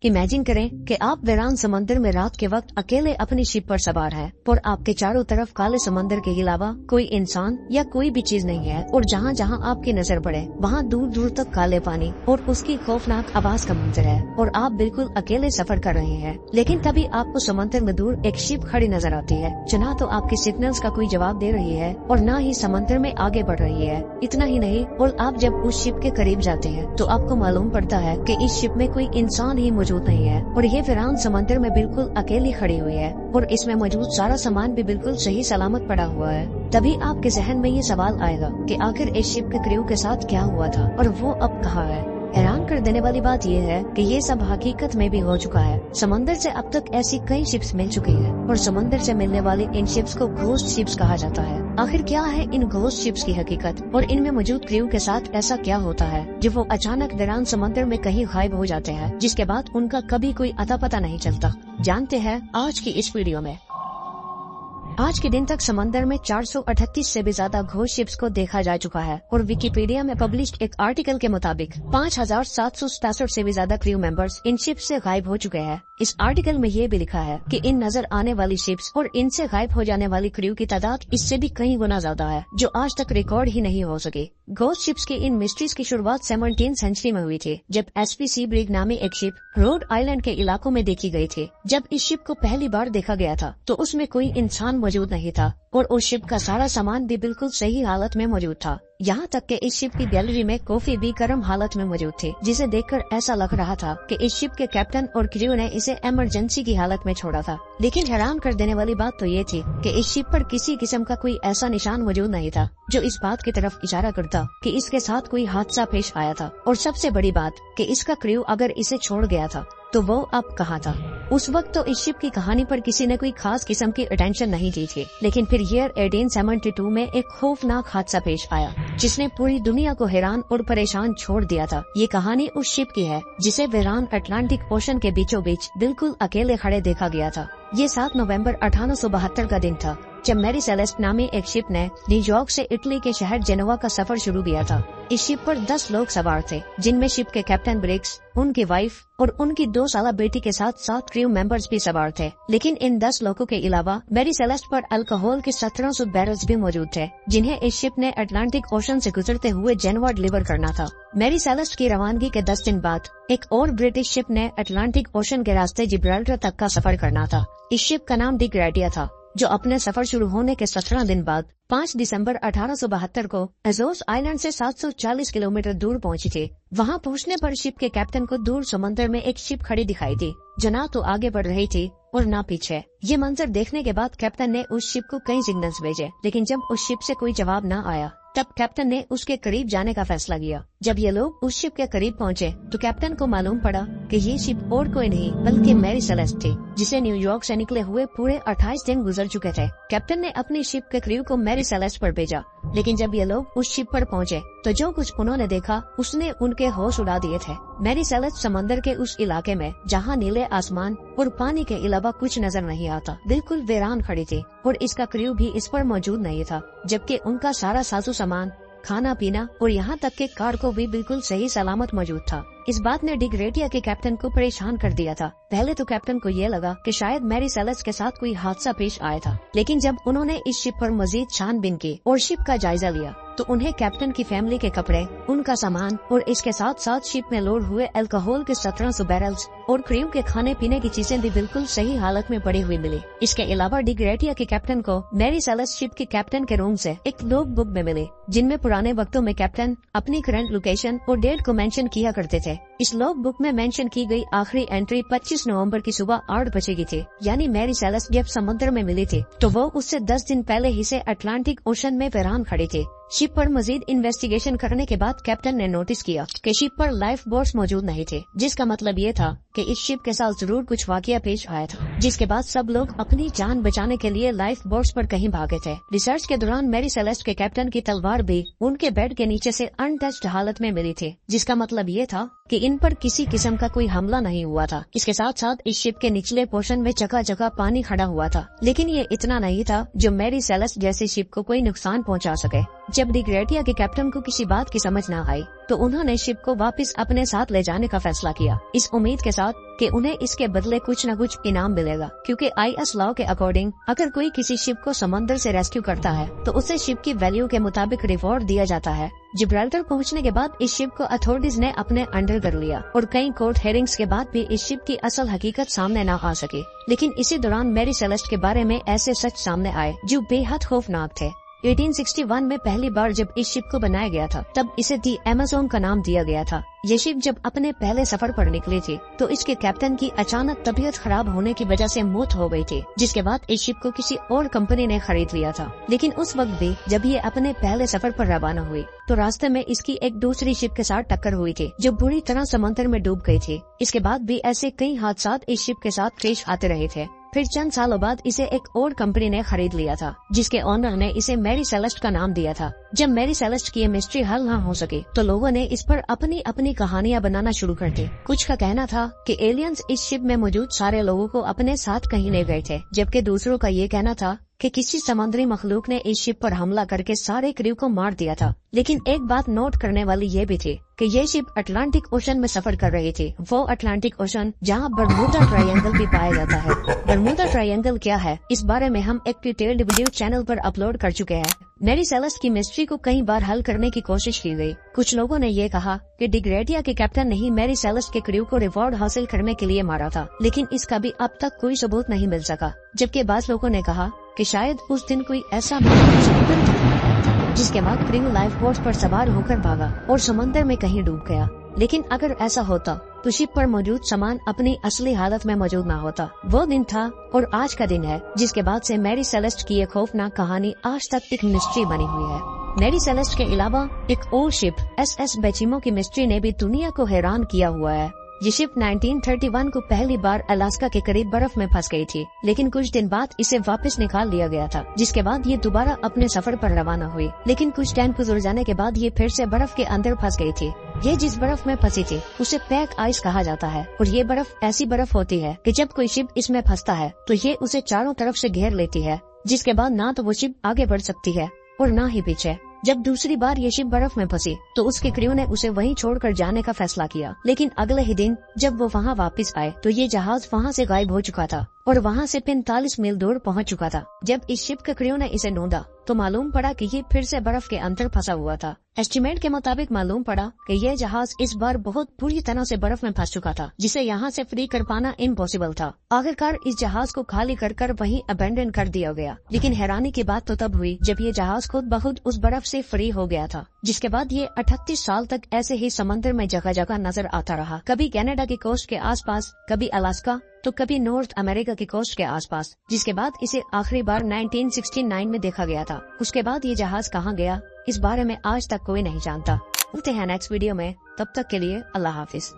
Imagine करें कि आप वीरान समंदर में रात के वक्त अकेले अपनी शिप पर सवार हैं और आपके चारों तरफ काले समंदर के अलावा कोई इंसान या कोई भी चीज नहीं है और जहाँ जहाँ आपकी नजर पड़े वहाँ दूर दूर तक काले पानी और उसकी खौफनाक आवाज का मंजर है और आप बिल्कुल अकेले सफर कर रहे हैं। लेकिन तभी आपको समंदर में दूर एक शिप खड़ी नजर आती है जो न तो आपके सिग्नल्स का कोई जवाब दे रही है और न ही समंदर में आगे बढ़ रही है। इतना ही नहीं, और आप जब उस शिप के करीब जाते हैं तो आपको मालूम पड़ता है कि इस शिप में कोई इंसान ही मौजूद नहीं है और ये वीरान समंदर में बिल्कुल अकेली खड़ी हुई है और इसमें मौजूद सारा सामान भी बिल्कुल सही सलामत पड़ा हुआ है। तभी आपके जहन में ये सवाल आएगा कि आखिर इस शिप के क्रू के साथ क्या हुआ था और वो अब कहाँ है। हैरान कर देने वाली बात यह है कि ये सब हकीकत में भी हो चुका है। समंदर से अब तक ऐसी कई शिप्स मिल चुकी है और समंदर से मिलने वाली इन शिप्स को घोस्ट शिप्स कहा जाता है। आखिर क्या है इन घोस्ट शिप्स की हकीकत और इनमें मौजूद क्रू के साथ ऐसा क्या होता है जो वो अचानक वीरान समंदर में कहीं गायब हो जाते हैं जिसके बाद उनका कभी कोई अता पता नहीं चलता। जानते हैं आज की इस वीडियो में। आज के दिन तक समंदर में 438 से भी ज्यादा घोस्ट शिप्स को देखा जा चुका है और विकिपीडिया में पब्लिश्ड एक आर्टिकल के मुताबिक 5767 से भी ज्यादा क्रू मेंबर्स इन शिप्स से गायब हो चुके हैं। इस आर्टिकल में ये भी लिखा है कि इन नजर आने वाली शिप्स और इनसे गायब हो जाने वाली क्रू की तादाद इससे भी कई गुना ज्यादा है जो आज तक रिकॉर्ड ही नहीं हो सकी। घोस्ट शिप्स की इन मिस्ट्रीज की शुरुआत 17वीं सेंचुरी में हुई थी जब एसपी सीब्रिग नामी एक शिप रोड आइलैंड के इलाकों में देखी गई थी। जब इस शिप को पहली बार देखा गया था तो उसमें कोई इंसान मौजूद नहीं था और उस शिप का सारा सामान भी बिल्कुल सही हालत में मौजूद था। यहाँ तक कि इस शिप की गैलरी में कॉफी भी गर्म हालत में मौजूद थी जिसे देखकर ऐसा लग रहा था कि इस शिप के कैप्टन और क्रू ने इसे इमरजेंसी की हालत में छोड़ा था। लेकिन हैरान कर देने वाली बात तो ये थी कि इस शिप पर किसी किस्म का कोई ऐसा निशान मौजूद नहीं था जो इस बात की तरफ इशारा करता कि इसके साथ कोई हादसा पेश आया था। और सबसे बड़ी बात कि इसका क्रू अगर इसे छोड़ गया था तो वो अब कहाँ था। उस वक्त तो इस शिप की कहानी पर किसी ने कोई खास किस्म की अटेंशन नहीं दी थी। लेकिन फिर ईयर 1872 में एक खौफनाक हादसा पेश आया जिसने पूरी दुनिया को हैरान और परेशान छोड़ दिया था। ये कहानी उस शिप की है जिसे वीरान अटलांटिक ओशन के बीचों बीच बिल्कुल अकेले खड़े देखा गया था। ये 7 नवंबर 1872 का दिन था जब मैरी सेलेस्ट नामी एक शिप ने न्यूयॉर्क से इटली के शहर जेनोवा का सफर शुरू किया था। इस शिप पर 10 लोग सवार थे जिनमें शिप के कैप्टन ब्रिग्स, उनकी वाइफ और उनकी 2 साल बेटी के साथ 7 क्रू मेंबर्स भी सवार थे। लेकिन इन 10 लोगों के अलावा मैरी सेलेस्ट पर अल्कोहल के 1700 बैरल्स भी मौजूद थे जिन्हें इस शिप ने अटलांटिक ओशन से गुजरते हुए जेनोवा डिलीवर करना था। मैरी सेलेस्ट की रवानगी के 10 दिन बाद एक और ब्रिटिश शिप ने अटलांटिक ओशन के रास्ते जिब्राल्टर तक का सफर करना था। इस शिप का नाम डी ग्रेटिया था जो अपने सफर शुरू होने के 17 दिन बाद 5 दिसंबर 1872 को अजोस आइलैंड से 740 किलोमीटर दूर पहुंची थी। वहां पहुंचने पर शिप के कैप्टन को दूर समुद्र में एक शिप खड़ी दिखाई दी जो ना तो आगे बढ़ रही थी और ना पीछे। ये मंजर देखने के बाद कैप्टन ने उस शिप को कई सिग्नल्स भेजे लेकिन जब उस शिप से कोई जवाब न आया तब कैप्टन ने उसके करीब जाने का फैसला किया। जब ये लोग उस शिप के करीब पहुंचे तो कैप्टन को मालूम पड़ा कि ये शिप और कोई नहीं बल्कि मैरी सेलेस्ट थी जिसे न्यूयॉर्क से निकले हुए पूरे 28 दिन गुजर चुके थे। कैप्टन ने अपनी शिप के क्रू को मैरी सेलेस्ट पर भेजा लेकिन जब ये लोग उस शिप पर पहुंचे तो जो कुछ उन्होंने देखा उसने उनके होश उड़ा दिए थे। मैरी सेलेस्ट समंदर के उस इलाके में जहां नीले आसमान और पानी के अलावा कुछ नजर नहीं आता बिल्कुल वीरान खड़ी थी और इसका क्रू भी इस पर मौजूद नहीं था जबकि उनका सारा साजो सामान, खाना पीना और यहाँ तक के कार को भी बिल्कुल सही सलामत मौजूद था। इस बात ने डी ग्रेटिया के कैप्टन को परेशान कर दिया था। पहले तो कैप्टन को ये लगा कि शायद मैरी सेलेस्ट के साथ कोई हादसा पेश आया था लेकिन जब उन्होंने इस शिप पर मजीद छानबीन की और शिप का जायजा लिया तो उन्हें कैप्टन की फैमिली के कपड़े, उनका सामान और इसके साथ साथ शिप में लोड हुए अल्कोहल के 1700 बैरल्स और क्रू के खाने पीने की चीजें भी बिल्कुल सही हालत में पड़ी हुई मिली। इसके अलावा डी ग्रेटिया के कैप्टन को मैरी सेलेस्ट शिप के कैप्टन के रूम से एक लॉग बुक में मिली जिनमें पुराने वक्तों में कैप्टन अपनी करंट लोकेशन और डेट को मेंशन किया करते थे। इस लॉग बुक में मेंशन की गई आखिरी एंट्री 25 नवंबर की सुबह 8 बजे की थी, यानी मैरी सेलेस्ट जब समुद्र में मिली थी तो वो उससे 10 दिन पहले ही से अटलांटिक ओशन में वीरान खड़ी थी। शिप पर मजीद इन्वेस्टिगेशन करने के बाद कैप्टन ने नोटिस किया कि शिप पर लाइफ बोट्स मौजूद नहीं थे जिसका मतलब ये था कि इस शिप के साथ जरूर कुछ वाकया पेश आया था जिसके बाद सब लोग अपनी जान बचाने के लिए लाइफ बोट्स पर कहीं भागे थे। रिसर्च के दौरान मैरी सेलेस्ट के कैप्टन की तलवार भी उनके बेड के नीचे से अनटच्ड हालत में मिली थी जिसका मतलब ये था कि इन पर किसी किस्म का कोई हमला नहीं हुआ था। इसके साथ साथ इस शिप के निचले पोर्शन में जगह जगह पानी खड़ा हुआ था लेकिन ये इतना नहीं था जो मैरी सेलेस्ट जैसी शिप को कोई नुकसान पहुंचा सके। जब डी ग्रेटिया के कैप्टन को किसी बात की समझ न आई तो उन्होंने शिप को वापस अपने साथ ले जाने का फैसला किया, इस उम्मीद के साथ कि उन्हें इसके बदले कुछ न कुछ इनाम मिलेगा। क्योंकि IS लॉ के अकॉर्डिंग अगर कोई किसी शिप को समंदर से रेस्क्यू करता है तो उसे शिप की वैल्यू के मुताबिक रिवॉर्ड दिया जाता है। जिब्राल्टर पहुंचने के बाद इस शिप को अथॉरिटीज ने अपने अंडर कर लिया और कई कोर्ट हेयरिंग्स के बाद भी इस शिप की असल हकीकत सामने न आ सकी। लेकिन इसी दौरान मैरी सेलेस्ट के बारे में ऐसे सच सामने आए जो बेहद खौफनाक थे। 1861 में पहली बार जब इस शिप को बनाया गया था तब इसे दी अमेज़न का नाम दिया गया था। ये शिप जब अपने पहले सफर पर निकली थी तो इसके कैप्टन की अचानक तबीयत खराब होने की वजह से मौत हो गई थी, जिसके बाद इस शिप को किसी और कंपनी ने खरीद लिया था। लेकिन उस वक्त भी जब ये अपने पहले सफर पर रवाना हुई तो रास्ते में इसकी एक दूसरी शिप के साथ टक्कर हुई थी जो बुरी तरह समंदर में डूब गई थी। इसके बाद भी ऐसे कई हादसा इस शिप के साथ पेश आते रहे थे। फिर चंद सालों बाद इसे एक और कंपनी ने खरीद लिया था जिसके ओनर ने इसे मैरी सेलेस्ट का नाम दिया था। जब मैरी सेलेस्ट की मिस्ट्री हल न हो सकी तो लोगों ने इस पर अपनी अपनी कहानियां बनाना शुरू कर दी। कुछ का कहना था कि एलियंस इस शिप में मौजूद सारे लोगों को अपने साथ कहीं ले गए थे, जबकि दूसरों का ये कहना था कि किसी समुद्री मखलूक ने इस शिप पर हमला करके सारे क्रू को मार दिया था। लेकिन एक बात नोट करने वाली ये भी थी कि ये शिप अटलांटिक ओशन में सफर कर रही थी, वो अटलांटिक ओशन जहां बरमूडा ट्रायंगल भी पाया जाता है। बरमूडा ट्रायंगल क्या है, इस बारे में हम एक डिटेल्ड वीडियो चैनल पर अपलोड कर चुके हैं। मैरी सेलेस्ट की मिस्ट्री को कई बार हल करने की कोशिश की गई। कुछ लोगों ने ये कहा कि डी ग्रेटिया के कैप्टन ने ही मैरी सेलेस्ट के क्रू को रिवॉर्ड हासिल करने के लिए मारा था, लेकिन इसका भी अब तक कोई सबूत नहीं मिल सका। जबकि बाज़ लोगों ने कहा कि शायद उस दिन कोई ऐसा जिसके बाद क्रू लाइफ बोट पर सवार होकर भागा और समंदर में कहीं डूब गया। लेकिन अगर ऐसा होता तो शिप पर मौजूद सामान अपनी असली हालत में मौजूद न होता। वो दिन था और आज का दिन है जिसके बाद से मैरी सेलेस्ट की ये खौफनाक कहानी आज तक एक मिस्ट्री बनी हुई है। मैरी सेलेस्ट के अलावा एक और शिप SS बेचिमो की मिस्ट्री ने भी दुनिया को हैरान किया हुआ है। ये शिप 1931 को पहली बार अलास्का के करीब बर्फ में फंस गई थी, लेकिन कुछ दिन बाद इसे वापस निकाल लिया गया था, जिसके बाद ये दोबारा अपने सफर पर रवाना हुई। लेकिन कुछ टाइम गुजर जाने के बाद ये फिर से बर्फ के अंदर फंस गई थी। ये जिस बर्फ में फंसी थी उसे पैक आइस कहा जाता है और ये बर्फ ऐसी बर्फ होती है कि जब कोई शिप इसमें फंसता है तो ये उसे चारों तरफ से घेर लेती है, जिसके बाद ना तो वो शिप आगे बढ़ सकती है और ना ही पीछे। जब दूसरी बार ये शिप बर्फ में फंसी तो उसके क्रू ने उसे वहीं छोड़कर जाने का फैसला किया। लेकिन अगले ही दिन जब वो वहाँ वापस आए तो ये जहाज वहाँ से गायब हो चुका था और वहाँ से 45 मील दूर पहुँच चुका था। जब इस शिप के क्रू ने इसे ढूंढा तो मालूम पड़ा कि ये फिर से बर्फ के अंदर फंसा हुआ था। एस्टिमेट के मुताबिक मालूम पड़ा कि यह जहाज इस बार बहुत बुरी तरह से बर्फ में फंस चुका था, जिसे यहाँ से फ्री कर पाना इम्पॉसिबल था। आखिरकार इस जहाज को खाली कर वहीं अबेंडन कर दिया गया। लेकिन हैरानी की बात तो तब हुई जब ये जहाज खुद बहुत उस बर्फ से फ्री हो गया था, जिसके बाद ये 38 साल तक ऐसे ही समंदर में जगह जगह नजर आता रहा। कभी कनाडा की कोस्ट के आसपास, कभी अलास्का तो कभी नॉर्थ अमेरिका की कोस्ट के आसपास, जिसके बाद इसे आखिरी बार 1969 में देखा गया था। उसके बाद ये जहाज कहाँ गया इस बारे में आज तक कोई नहीं जानता। मिलते हैं नेक्स्ट वीडियो में, तब तक के लिए अल्लाह हाफिज।